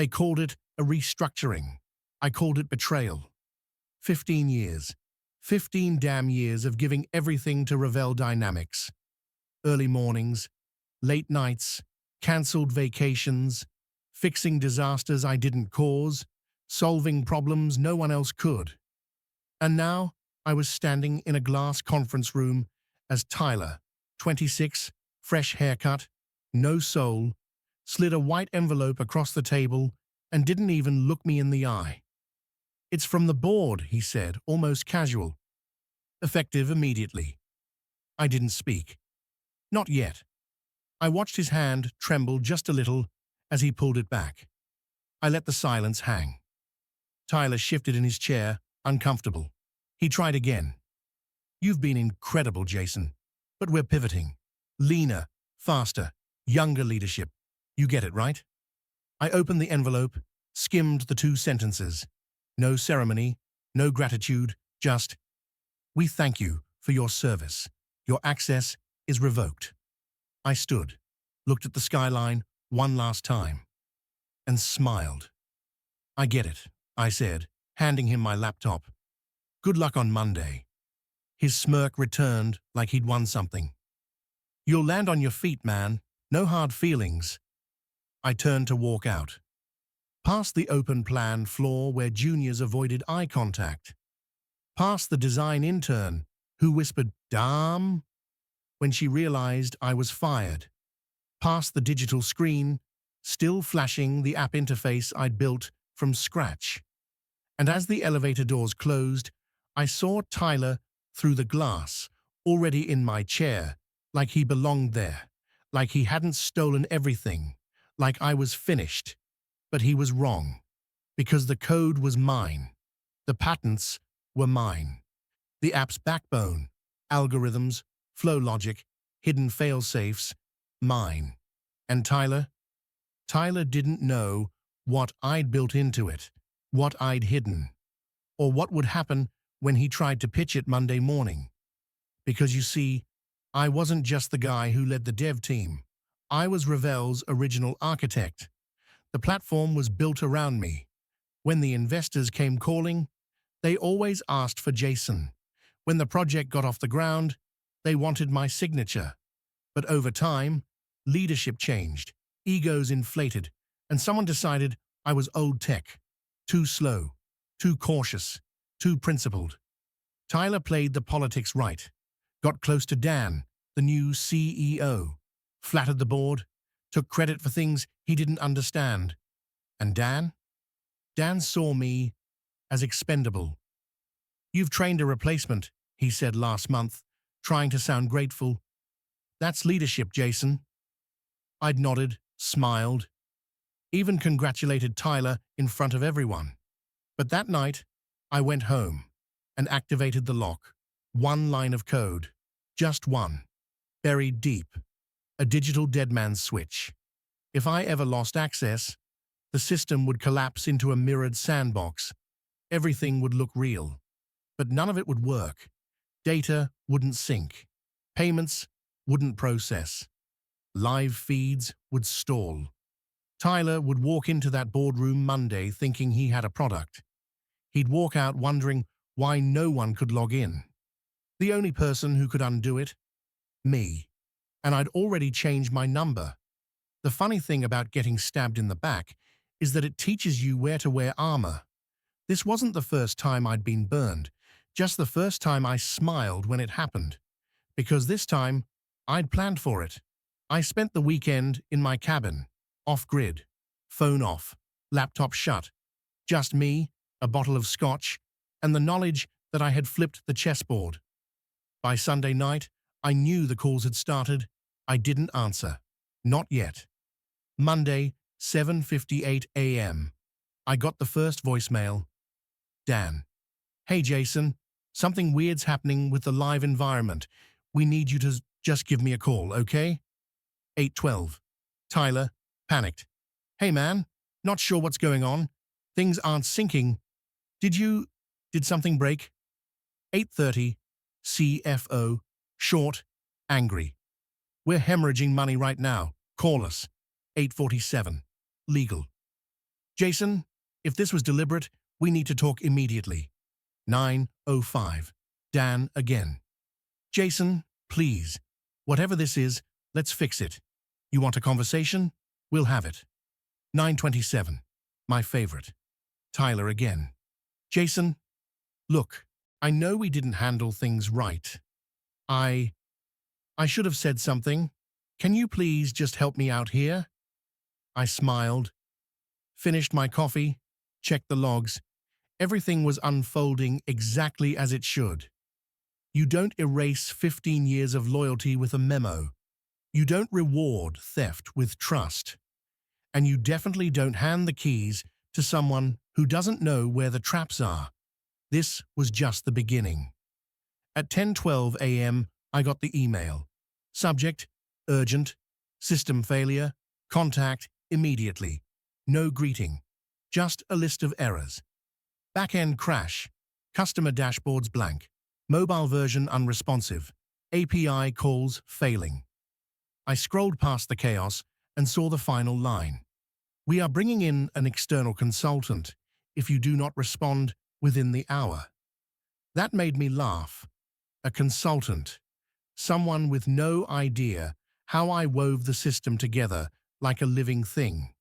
They called it a restructuring. I called it betrayal. 15 years. 15 damn years of giving everything to Revel Dynamics. Early mornings, late nights, cancelled vacations, fixing disasters I didn't cause, solving problems no one else could. And now I was standing in a glass conference room as Tyler, 26, fresh haircut, no soul, slid a white envelope across the table and didn't even look me in the eye. "It's from the board," he said, almost casual. "Effective immediately." I didn't speak. Not yet. I watched his hand tremble just a little as he pulled it back. I let the silence hang. Tyler shifted in his chair, uncomfortable. He tried again. "You've been incredible, Jason, but we're pivoting. Leaner, faster, younger leadership. You get it, right?" I opened the envelope, skimmed the 2 sentences. No ceremony, no gratitude, just, "We thank you for your service. Your access is revoked." I stood, looked at the skyline one last time, and smiled. "I get it," I said, handing him my laptop. "Good luck on Monday." His smirk returned like he'd won something. "You'll land on your feet, man. No hard feelings." I turned to walk out. Past the open plan floor where juniors avoided eye contact. Past the design intern who whispered, "Damn," when she realized I was fired. Past the digital screen, still flashing the app interface I'd built from scratch. And as the elevator doors closed, I saw Tyler through the glass, already in my chair, like he belonged there, like he hadn't stolen everything, like I was finished. But he was wrong, because the code was mine. The patents were mine. The app's backbone, algorithms, flow logic, hidden fail-safes, mine. And Tyler didn't know what I'd built into it, what I'd hidden, or what would happen when he tried to pitch it Monday morning. Because you see, I wasn't just the guy who led the dev team. I was Revel's original architect. The platform was built around me. When the investors came calling, they always asked for Jason. When the project got off the ground, they wanted my signature. But over time, leadership changed, egos inflated, and someone decided I was old tech, too slow, too cautious, too principled. Tyler played the politics right, got close to Dan, the new CEO, flattered the board, took credit for things he didn't understand. And Dan? Dan saw me as expendable. "You've trained a replacement," he said last month, trying to sound grateful. "That's leadership, Jason." I'd nodded, smiled, even congratulated Tyler in front of everyone. But that night, I went home and activated the lock. One line of code, just one, buried deep. A digital deadman switch. If I ever lost access, the system would collapse into a mirrored sandbox. Everything would look real, but none of it would work. Data wouldn't sync. Payments wouldn't process. Live feeds would stall. Tyler would walk into that boardroom Monday thinking he had a product. He'd walk out wondering why no one could log in. The only person who could undo it? Me. And I'd already changed my number. The funny thing about getting stabbed in the back is that it teaches you where to wear armor. This wasn't the first time I'd been burned, just the first time I smiled when it happened. Because this time, I'd planned for it. I spent the weekend in my cabin, off-grid, phone off, laptop shut. Just me, a bottle of scotch, and the knowledge that I had flipped the chessboard. By Sunday night, I knew the calls had started. I didn't answer. Not yet. Monday, 7:58 a.m. I got the first voicemail. Dan. "Hey Jason, something weird's happening with the live environment. We need you to just give me a call, okay?" 8:12. Tyler, panicked. "Hey man, not sure what's going on. Things aren't syncing. Did something break?" 8:30. CFO, short, angry. "We're hemorrhaging money right now. Call us." 8:47. Legal. Jason, if this was deliberate, we need to talk immediately. 9:05. Dan again. Jason, please. Whatever this is, let's fix it. You want a conversation? We'll have it. 9:27. My favorite. Tyler again. Jason, look, I know we didn't handle things right. I should have said something. Can you please just help me out here? I smiled, finished my coffee, checked the logs. Everything was unfolding exactly as it should. You don't erase 15 years of loyalty with a memo. You don't reward theft with trust. And you definitely don't hand the keys to someone who doesn't know where the traps are. This was just the beginning. At 10:12 a.m., I got the email. Subject, urgent, system failure, contact immediately. No greeting, just a list of errors. Back-end crash, customer dashboards blank, mobile version unresponsive, API calls failing. I scrolled past the chaos and saw the final line. We are bringing in an external consultant if you do not respond within the hour. That made me laugh. A consultant. Someone with no idea how I wove the system together like a living thing.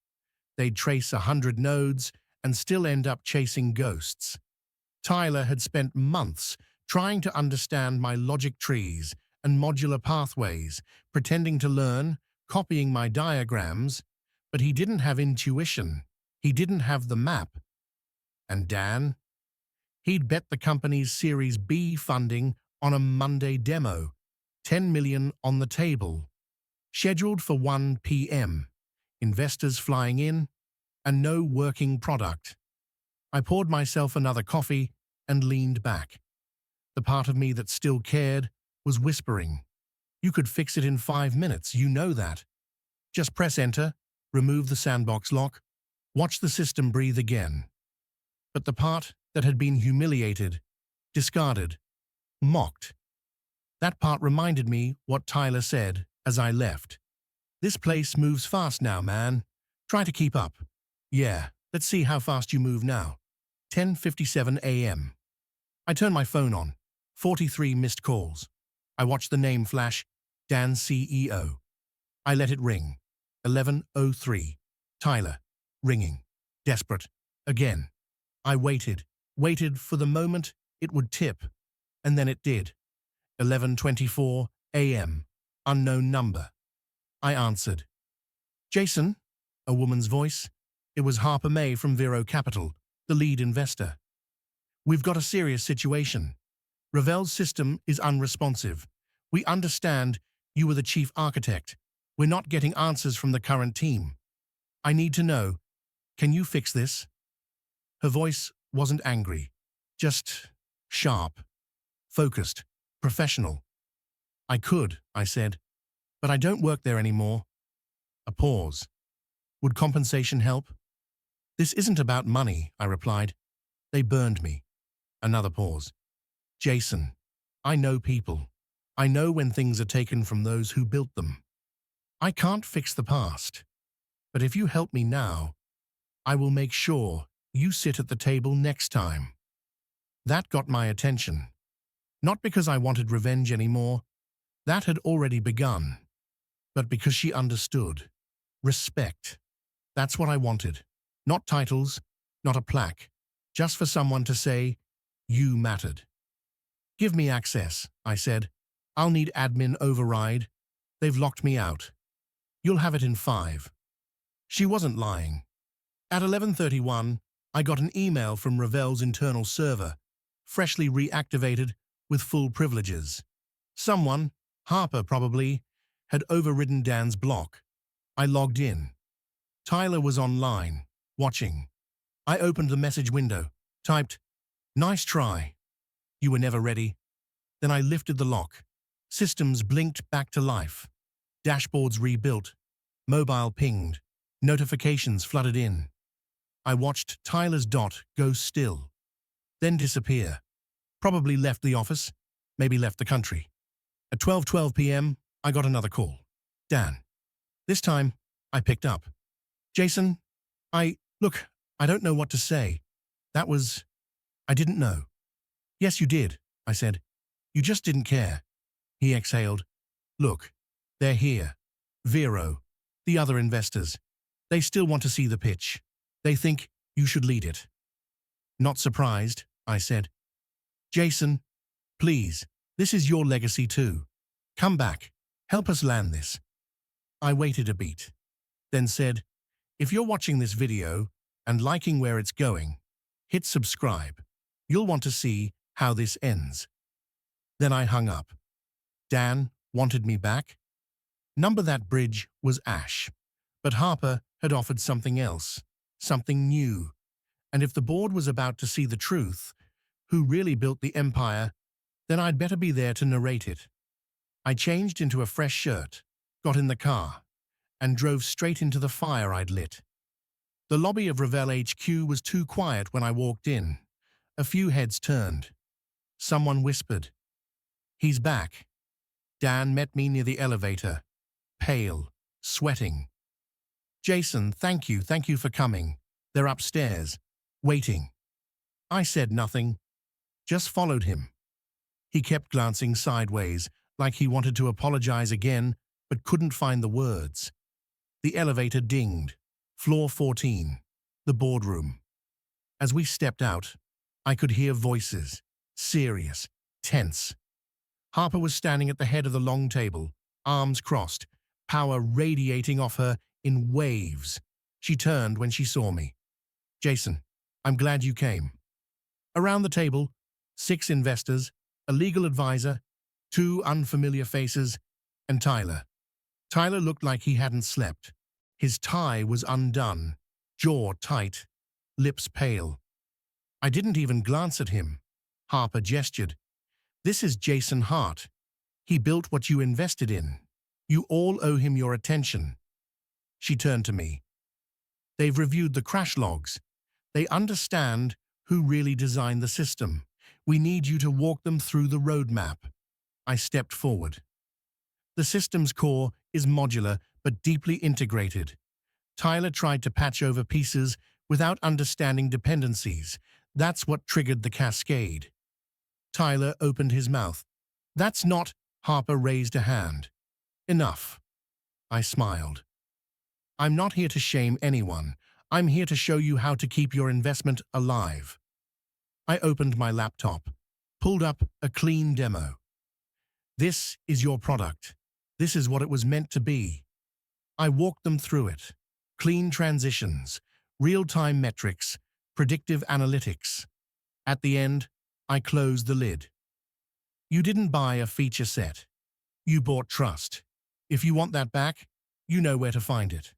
They'd trace 100 nodes and still end up chasing ghosts. Tyler had spent months trying to understand my logic trees and modular pathways, pretending to learn, copying my diagrams, but he didn't have intuition. He didn't have the map. And Dan? He'd bet the company's Series B funding on a Monday demo, 10 million on the table, scheduled for 1 p.m., investors flying in, and no working product. I poured myself another coffee and leaned back. The part of me that still cared was whispering, "You could fix it in 5 minutes, you know that. Just press enter, remove the sandbox lock, watch the system breathe again." But the part that had been humiliated, discarded, mocked, that part reminded me what Tyler said as I left. "This place moves fast now, man. Try to keep up." "Yeah, let's see how fast you move now." 10:57 a.m. I turned my phone on. 43 missed calls. I watched the name flash, Dan CEO. I let it ring. 11:03. Tyler. Ringing. Desperate. Again. I waited for the moment it would tip, and then it did. 11:24 a.m. Unknown number. I answered. "Jason?" A woman's voice. It was Harper May from Vero Capital, the lead investor. "We've got a serious situation. Ravel's system is unresponsive. We understand you were the chief architect. We're not getting answers from the current team. I need to know, can you fix this?" Her voice wasn't angry, just sharp, focused, professional. "I could," I said, "but I don't work there anymore." A pause. "Would compensation help?" "This isn't about money," I replied. "They burned me." Another pause. "Jason, I know people. I know when things are taken from those who built them. I can't fix the past. But if you help me now, I will make sure you sit at the table next time." That got my attention. Not because I wanted revenge anymore. That had already begun. But because she understood. Respect. That's what I wanted. Not titles, not a plaque. Just for someone to say, "You mattered." "Give me access," I said. "I'll need admin override. They've locked me out. You'll have it in 5. She wasn't lying. At 11:31, I got an email from Ravel's internal server, freshly reactivated with full privileges. Someone, Harper probably, had overridden Dan's block. I logged in. Tyler was online, watching. I opened the message window, typed, "Nice try. You were never ready." Then I lifted the lock. Systems blinked back to life. Dashboards rebuilt. Mobile pinged. Notifications flooded in. I watched Tyler's dot go still, then disappear. Probably left the office, maybe left the country. At 12:12 p.m., I got another call. Dan. This time, I picked up. "Jason, look, I don't know what to say. I didn't know. Yes, you did, I said. You just didn't care. He exhaled. Look, they're here. Vero, the other investors. They still want to see the pitch. They think you should lead it. Not surprised, I said. Jason, please, this is your legacy too. Come back. Help us land this. I waited a beat, then said, if you're watching this video and liking where it's going, hit subscribe. You'll want to see how this ends. Then I hung up. Dan wanted me back. Number that bridge was ash, but Harper had offered something else, something new. And if the board was about to see the truth, who really built the empire, then I'd better be there to narrate it. I changed into a fresh shirt, got in the car, and drove straight into the fire I'd lit. The lobby of Revel HQ was too quiet when I walked in. A few heads turned. Someone whispered, "He's back." Dan met me near the elevator, pale, sweating. "Jason, thank you for coming. They're upstairs, waiting." I said nothing, just followed him. He kept glancing sideways, like he wanted to apologize again, but couldn't find the words. The elevator dinged. Floor 14, the boardroom. As we stepped out, I could hear voices, serious, tense. Harper was standing at the head of the long table, arms crossed, power radiating off her in waves. She turned when she saw me. "Jason, I'm glad you came." Around the table, 6 investors, a legal advisor, 2 unfamiliar faces, and Tyler. Tyler looked like he hadn't slept. His tie was undone, jaw tight, lips pale. I didn't even glance at him. Harper gestured. "This is Jason Hart. He built what you invested in. You all owe him your attention." She turned to me. "They've reviewed the crash logs. They understand who really designed the system. We need you to walk them through the roadmap." I stepped forward. The system's core is modular but deeply integrated. Tyler tried to patch over pieces without understanding dependencies. That's what triggered the cascade. Tyler opened his mouth. "That's not—" Harper raised a hand. "Enough." I smiled. "I'm not here to shame anyone. I'm here to show you how to keep your investment alive." I opened my laptop, pulled up a clean demo. "This is your product. This is what it was meant to be." I walked them through it. Clean transitions, real-time metrics, predictive analytics. At the end, I closed the lid. "You didn't buy a feature set. You bought trust. If you want that back, you know where to find it."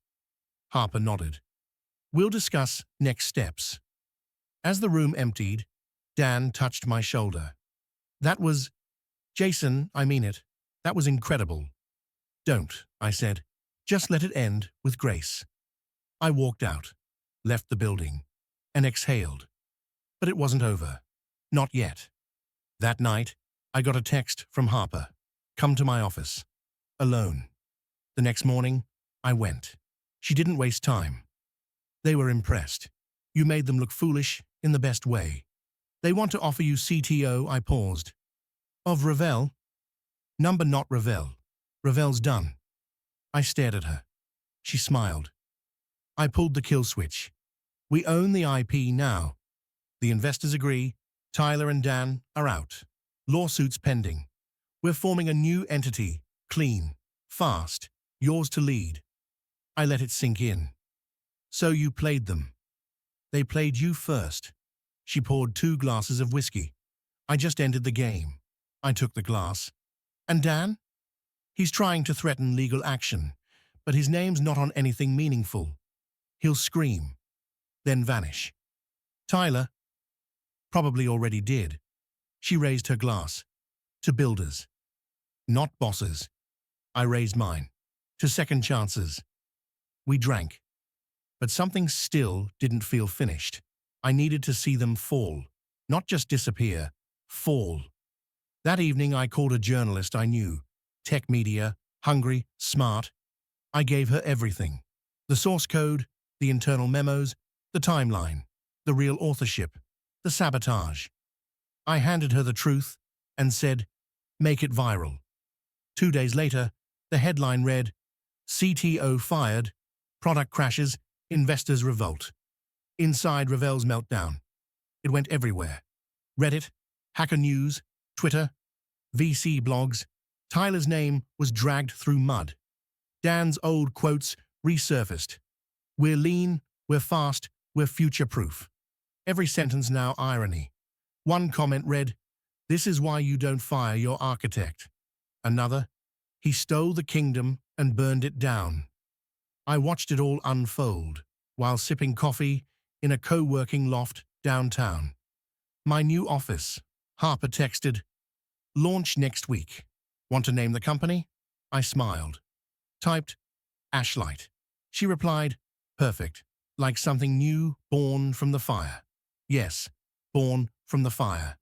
Harper nodded. "We'll discuss next steps." As the room emptied, Dan touched my shoulder. Jason, I mean it. That was incredible." "Don't," I said. "Just let it end with grace." I walked out, left the building, and exhaled. But it wasn't over. Not yet. That night, I got a text from Harper. "Come to my office." Alone. The next morning, I went. She didn't waste time. They were impressed. "You made them look foolish in the best way. They want to offer you CTO." I paused. "Of Revel?" "Number not Revel. Revel's done." I stared at her. She smiled. I pulled the kill switch. "We own the IP now. The investors agree. Tyler and Dan are out. Lawsuits pending. We're forming a new entity, clean, fast, yours to lead." I let it sink in. "So you played them." "They played you first." She poured 2 glasses of whiskey. "I just ended the game." I took the glass. "And Dan?" "He's trying to threaten legal action, but his name's not on anything meaningful. He'll scream, then vanish." "Tyler?" "Probably already did." She raised her glass. "To builders. Not bosses." I raised mine. "To second chances." We drank. But something still didn't feel finished. I needed to see them fall. Not just disappear. Fall. That evening I called a journalist I knew. Tech media, hungry, smart. I gave her everything. The source code, the internal memos, The timeline, the real authorship, the sabotage. I handed her the truth and said, make it viral. 2 days later, the headline read, CTO fired, product crashes, investors revolt. Inside Ravel's meltdown. It went everywhere. Reddit, Hacker News, Twitter, VC blogs. Tyler's name was dragged through mud. Dan's old quotes resurfaced. We're lean, we're fast, we're future-proof. Every sentence now irony. One comment read, this is why you don't fire your architect. Another, he stole the kingdom and burned it down. I watched it all unfold while sipping coffee in a co-working loft downtown. My new office, Harper texted, launch next week. Want to name the company? I smiled. Typed, Ashlight. She replied, perfect, like something new born from the fire. Yes, born from the fire.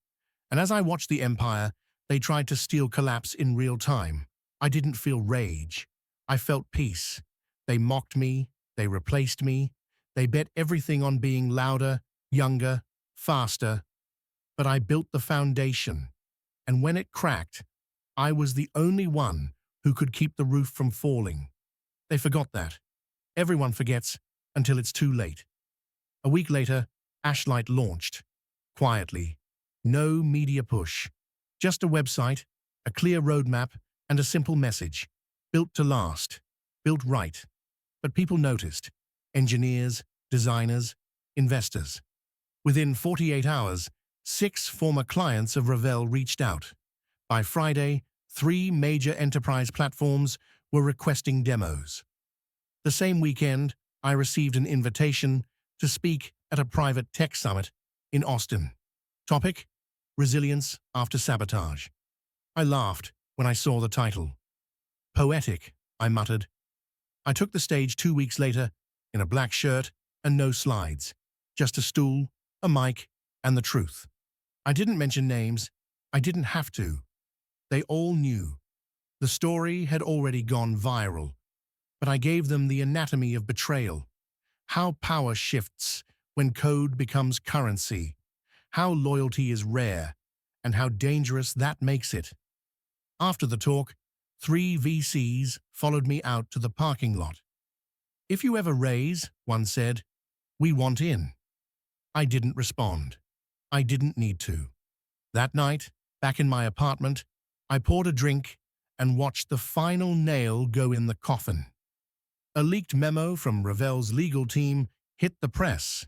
And as I watched the empire, they tried to steal collapse in real time. I didn't feel rage. I felt peace. They mocked me, they replaced me, they bet everything on being louder, younger, faster. But I built the foundation, and when it cracked, I was the only one who could keep the roof from falling. They forgot that. Everyone forgets until it's too late. A week later, Ashlight launched. Quietly. No media push. Just a website, a clear roadmap, and a simple message. Built to last. Built right. But people noticed. Engineers, designers, investors. Within 48 hours, 6 former clients of Ravel reached out. By Friday, 3 major enterprise platforms were requesting demos. The same weekend, I received an invitation to speak at a private tech summit in Austin. Topic: Resilience after sabotage. I laughed when I saw the title. Poetic, I muttered. I took the stage 2 weeks later in a black shirt and no slides. Just a stool, a mic, and the truth. I didn't mention names. I didn't have to. They all knew. The story had already gone viral. But I gave them the anatomy of betrayal. How power shifts when code becomes currency. How loyalty is rare, and how dangerous that makes it. After the talk, 3 VCs followed me out to the parking lot. If you ever raise, one said, we want in. I didn't respond. I didn't need to. That night, back in my apartment, I poured a drink and watched the final nail go in the coffin. A leaked memo from Ravel's legal team hit the press.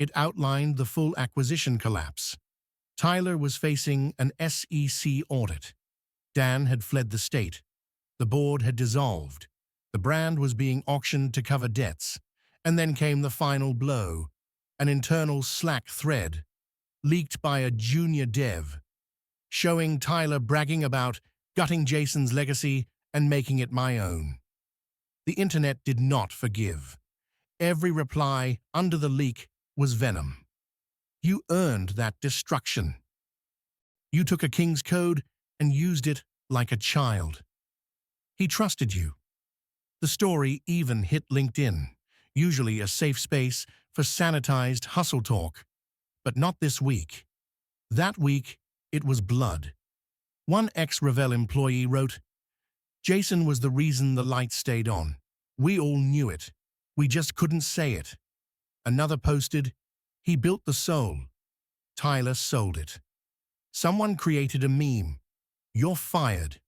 It outlined the full acquisition collapse. Tyler was facing an SEC audit. Dan had fled the state. The board had dissolved. The brand was being auctioned to cover debts. And then came the final blow, an internal Slack thread, leaked by a junior dev, showing Tyler bragging about gutting Jason's legacy and making it my own. The internet did not forgive. Every reply under the leak was venom. You earned that destruction. You took a king's code and used it like a child. He trusted you. The story even hit LinkedIn, usually a safe space for sanitized hustle talk. But not this week. That week, it was blood. One ex-Ravel employee wrote, Jason was the reason the lights stayed on. We all knew it. We just couldn't say it. Another posted, he built the soul. Tyler sold it. Someone created a meme. You're fired.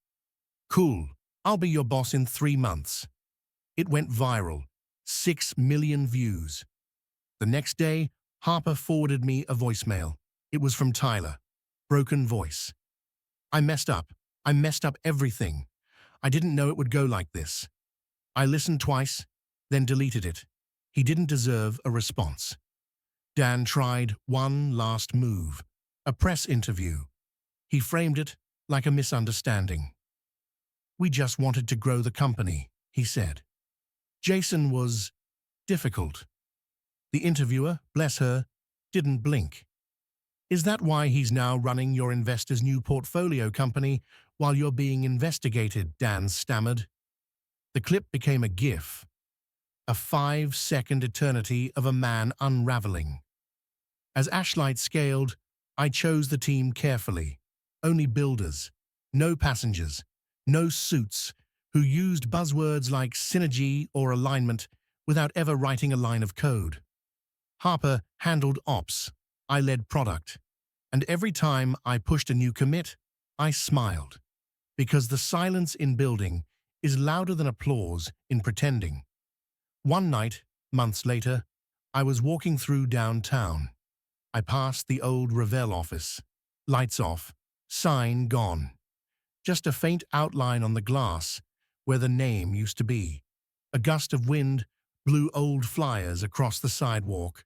Cool, I'll be your boss in 3 months. It went viral. 6 million views. The next day, Harper forwarded me a voicemail. It was from Tyler. Broken voice. I messed up. I messed up everything. I didn't know it would go like this. I listened twice, then deleted it. He didn't deserve a response. Dan tried one last move, a press interview. He framed it like a misunderstanding. We just wanted to grow the company, he said. Jason was difficult. The interviewer, bless her, didn't blink. Is that why he's now running your investor's new portfolio company while you're being investigated? Dan stammered. The clip became a GIF. a 5-second eternity of a man unraveling. As Ashlight scaled, I chose the team carefully. Only builders, no passengers, no suits, who used buzzwords like synergy or alignment without ever writing a line of code. Harper handled ops, I led product, and every time I pushed a new commit, I smiled, because the silence in building is louder than applause in pretending. One night, months later, I was walking through downtown. I passed the old Revell office. Lights off, sign gone. Just a faint outline on the glass where the name used to be. A gust of wind blew old flyers across the sidewalk,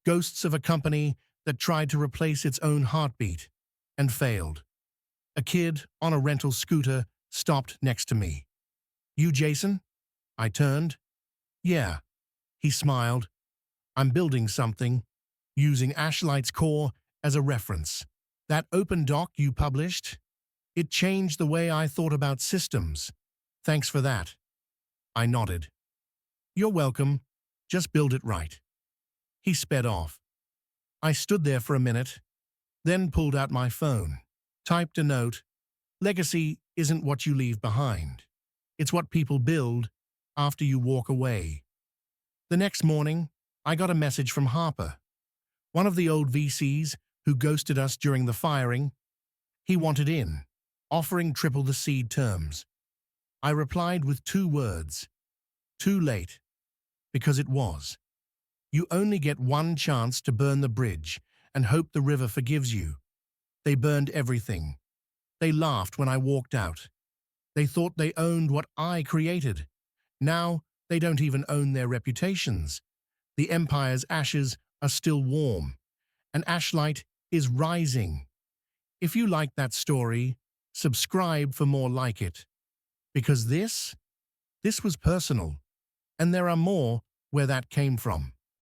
ghosts of a company that tried to replace its own heartbeat and failed. A kid on a rental scooter stopped next to me. "You, Jason?" I turned. "Yeah." He smiled. "I'm building something, using Ashlight's core as a reference. That open doc you published, it changed the way I thought about systems. Thanks for that." I nodded. "You're welcome. Just build it right." He sped off. I stood there for a minute, then pulled out my phone, typed a note. Legacy isn't what you leave behind. It's what people build after you walk away. The next morning, I got a message from Harper, one of the old VCs who ghosted us during the firing. He wanted in, offering triple the seed terms. I replied with 2 words. Too late. Because it was. You only get one chance to burn the bridge and hope the river forgives you. They burned everything. They laughed when I walked out. They thought they owned what I created. Now they don't even own their reputations. The empire's ashes are still warm, and Ashlight is rising. If you like that story, subscribe for more like it. Because this was personal, and there are more where that came from.